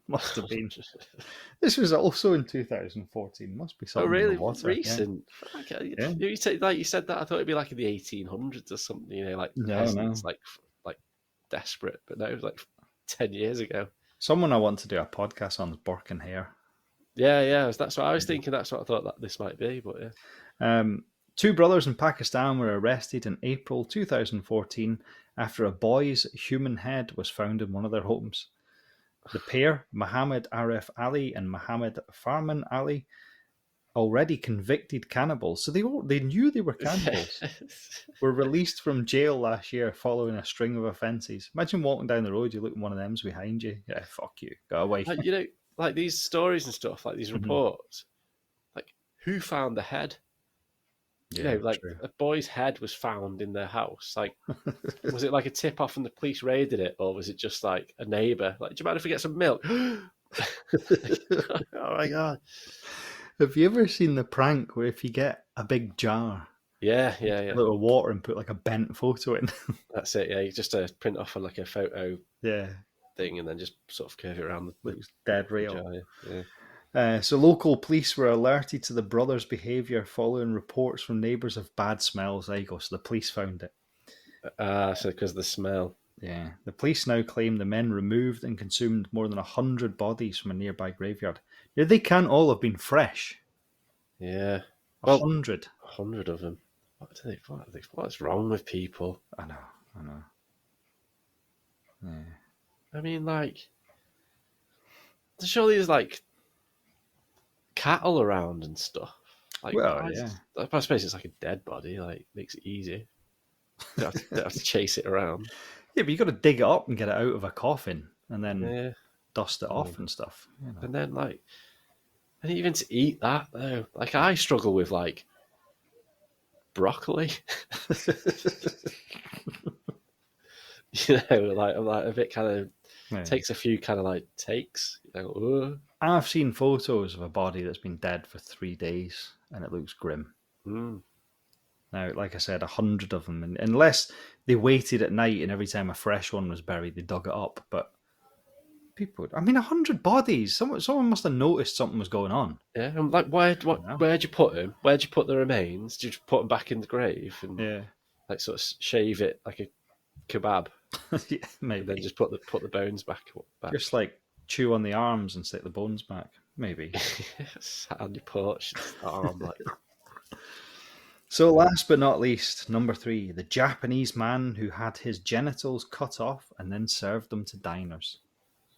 Must have been. This was also in 2014. Must be something. Oh, really? In the water. Recent? Yeah. Okay. Yeah. You said that. I thought it'd be like in the 1800s or something. Like peasants, like desperate. But no, it was like 10 years ago. Someone I want to do a podcast on is Burke and Hare. Yeah. That's what I was thinking. That's what I thought that this might be. But yeah. 2 brothers in Pakistan were arrested in April 2014 after a boy's human head was found in one of their homes. The pair, Muhammad Arif Ali and Muhammad Farman Ali, already convicted cannibals, so they knew they were cannibals, were released from jail last year following a string of offences. Imagine walking down the road, you look at one of them's behind you. Yeah, fuck you, go away. Like these stories and stuff, like these reports, like who found the head? Yeah, true. A boy's head was found in their house. Like, was it like a tip off and the police raided it, or was it just like a neighbour? Like, do you mind if we get some milk? Oh my God. Have you ever seen the prank where if you get a big jar, yeah, a little water and put like a bent photo in? That's it. Yeah, you just print off on like a photo. Thing and then just sort of curve it around. Looks dead real. Jar, yeah. So local police were alerted to the brothers' behaviour following reports from neighbours of bad smells. There you go. So the police found it. So because of the smell. Yeah. The police now claim the men removed and consumed more than 100 bodies from a nearby graveyard. Now, they can't all have been fresh. Yeah. 100. 100 of them. What's wrong with people? I know. Yeah. I mean, like, surely there's like cattle around and stuff. Like, yeah. I suppose it's like a dead body. Like, makes it easy. Don't have to chase it around. Yeah, but you got to dig it up and get it out of a coffin and then dust it off and stuff. And then, like, and even to eat that though, like, I struggle with like broccoli. like a bit kind of takes a few kind of like takes. I've seen photos of a body that's been dead for 3 days, and it looks grim. Now, like I said, 100 of them, and unless they waited at night and every time a fresh one was buried, they dug it up. But people, 100 bodies. Someone must have noticed something was going on. Yeah, and like, where'd you put him? Where'd you put the remains? Did you put them back in the grave and like sort of shave it like a kebab? Yeah, maybe. And then just put the bones back. Just like chew on the arms and stick the bones back. Maybe. Sat on your porch, arm like. So last but not least, number 3, the Japanese man who had his genitals cut off and then served them to diners.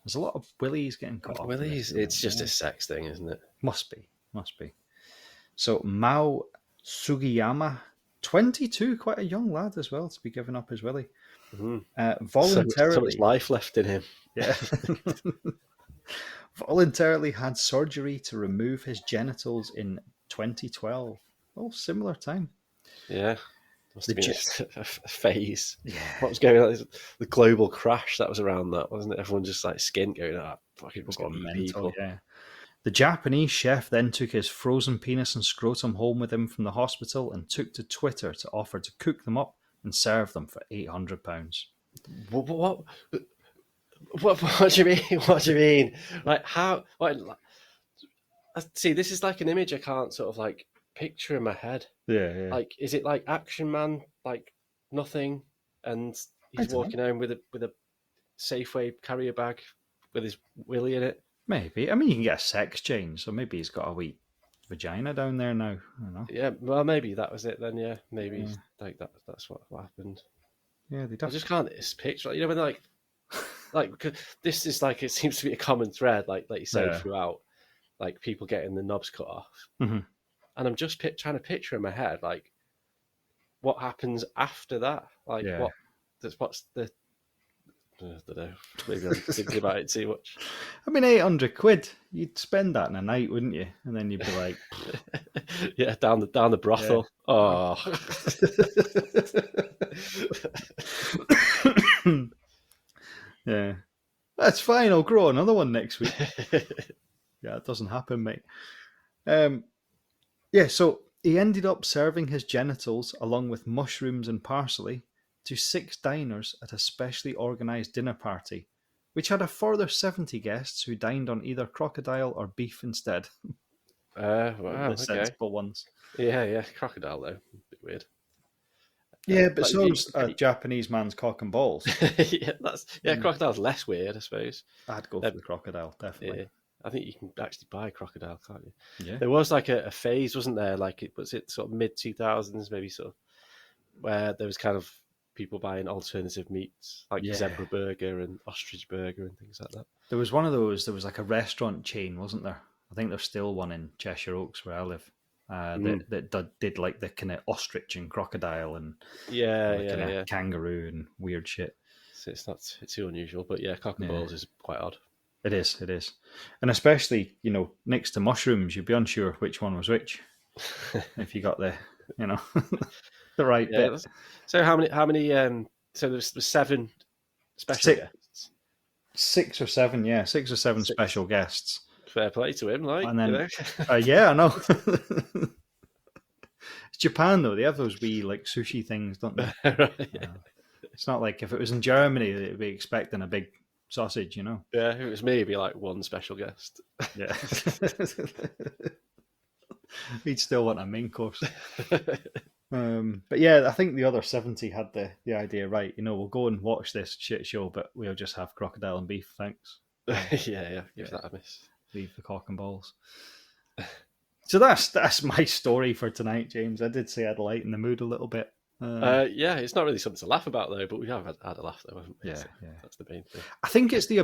There's a lot of willies getting cut off. Willies? It's just a sex thing, isn't it? Must be. So Mao Sugiyama, 22, quite a young lad as well to be giving up his willy. Voluntarily. So much life left in him. Yeah. Voluntarily had surgery to remove his genitals in 2012. Oh, similar time. Yeah. Must have been a phase. Yeah. What was going on? The global crash that was around that, wasn't it? Everyone just like skint going, fucking mental. Yeah. The Japanese chef then took his frozen penis and scrotum home with him from the hospital and took to Twitter to offer to cook them up and serve them for £800. What do you mean? What do you mean? Like how? See, this is like an image I can't sort of like picture in my head. Yeah. Like, is it like Action Man, like nothing, and he's walking home with a Safeway carrier bag with his willy in it? Maybe. I mean, you can get a sex change, so maybe he's got a wee vagina down there now. I don't know. Yeah, well, maybe that was it then. Yeah, maybe like that's what happened. Yeah, I just can't picture. You know, when like this is like, it seems to be a common thread, like you say, throughout, like people getting the knobs cut off. Mm-hmm. And I'm just trying to picture in my head, like, what happens after that? Like, what's the... I don't know. Maybe I'm thinking about it too much. I mean, £800, you'd spend that in a night, wouldn't you? And then you'd be like... yeah, down the brothel. Yeah. Oh. Yeah. That's fine, I'll grow another one next week. Yeah, it doesn't happen, mate. Yeah, so he ended up serving his genitals along with mushrooms and parsley to 6 diners at a specially organised dinner party, which had a further 70 guests who dined on either crocodile or beef instead. Wow, the sensible ones. Yeah, crocodile though, a bit weird. Yeah, but so's a Japanese man's cock and balls. Crocodile's less weird, I suppose. I'd go for the crocodile, definitely. Yeah. I think you can actually buy a crocodile, can't you? Yeah. There was like a phase, wasn't there? Like, was it sort of mid 2000s, maybe sort of, where there was kind of people buying alternative meats, like zebra burger and ostrich burger and things like that. There was one of those. There was like a restaurant chain, wasn't there? I think there's still one in Cheshire Oaks where I live. That did like the kind of ostrich and crocodile and kangaroo and weird shit. So it's not too unusual, but cock and balls is quite odd. It is, and especially next to mushrooms, you'd be unsure which one was which if you got the the right bit. So how many? So there's 7 special guests. 6 or 7, 6 or 7 special guests. Fair play to him, like. And then, I know. It's Japan though; they have those wee like sushi things, don't they? Right. It's not like if it was in Germany, they'd be expecting a big sausage, Yeah, if it was me, it'd be like 1 special guest. Yeah. We'd still want a main course. But yeah, I think the other 70 had the idea right. We'll go and watch this shit show, but we'll just have crocodile and beef, thanks. Give that a miss. Leave the cock and balls. So that's my story for tonight, James. I did say I'd lighten the mood a little bit. It's not really something to laugh about though, but we have had a laugh though, haven't we? Yeah, so that's the main thing. I think it's the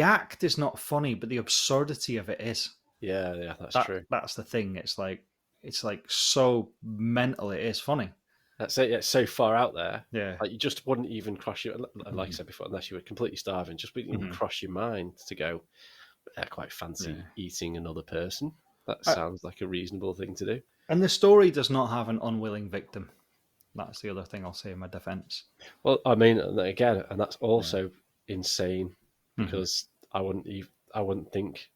act is not funny, but the absurdity of it is. Yeah, that's true. That's the thing. It's like so mental. It is funny. That's it. Yeah, it's so far out there. Yeah, like you just wouldn't even cross your, like I said before, unless you were completely starving, just wouldn't even cross your mind to go. I quite fancy eating another person. That sounds like a reasonable thing to do. And the story does not have an unwilling victim. That's the other thing I'll say in my defence. Well, I mean, again, and that's also insane because I wouldn't think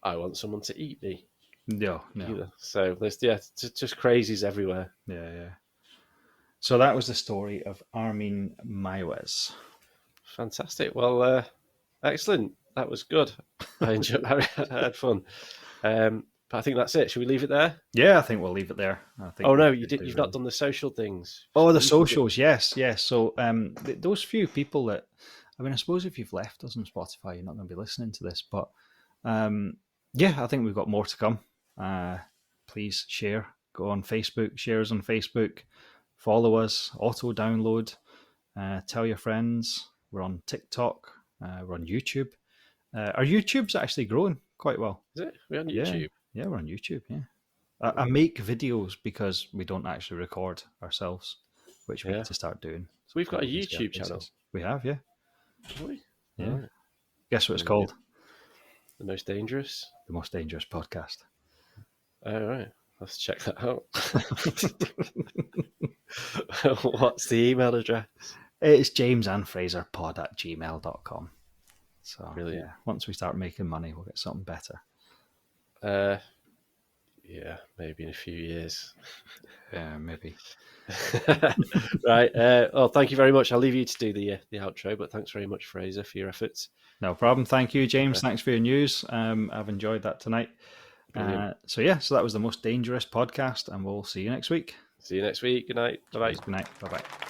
I want someone to eat me. No. Either. So there's just crazies everywhere. Yeah. So that was the story of Armin Meiwes. Fantastic. Well, excellent. That was good. I enjoyed. I had fun. But I think that's it. Should we leave it there? Yeah, I think we'll leave it there. I think. Oh no, you've not done the social things. Oh, the socials. Yes. So those few people that, I mean, I suppose if you've left us on Spotify, you're not going to be listening to this, but yeah, I think we've got more to come. Please share. Go on Facebook. Share us on Facebook. Follow us. Auto download. Tell your friends. We're on TikTok. We're on YouTube. Our YouTube's actually growing quite well. Is it? We're on YouTube. Yeah, we're on YouTube. Yeah. I make videos because we don't actually record ourselves, which we need to start doing. So we've got a YouTube channel. We have, yeah. Have we? Yeah. Right. Guess what it's called? The Most Dangerous? The Most Dangerous Podcast. Oh, right. Let's check that out. What's the email address? It's jamesandfraserpod@gmail.com. So, brilliant. Yeah, once we start making money, we'll get something better. Yeah, maybe in a few years. Yeah, maybe. Right. Well, thank you very much. I'll leave you to do the outro, but thanks very much, Fraser, for your efforts. No problem. Thank you, James. Thanks for your news. I've enjoyed that tonight. So that was the Most Dangerous Podcast, and we'll see you next week. See you next week. Good night. Bye-bye. Good night. Bye-bye.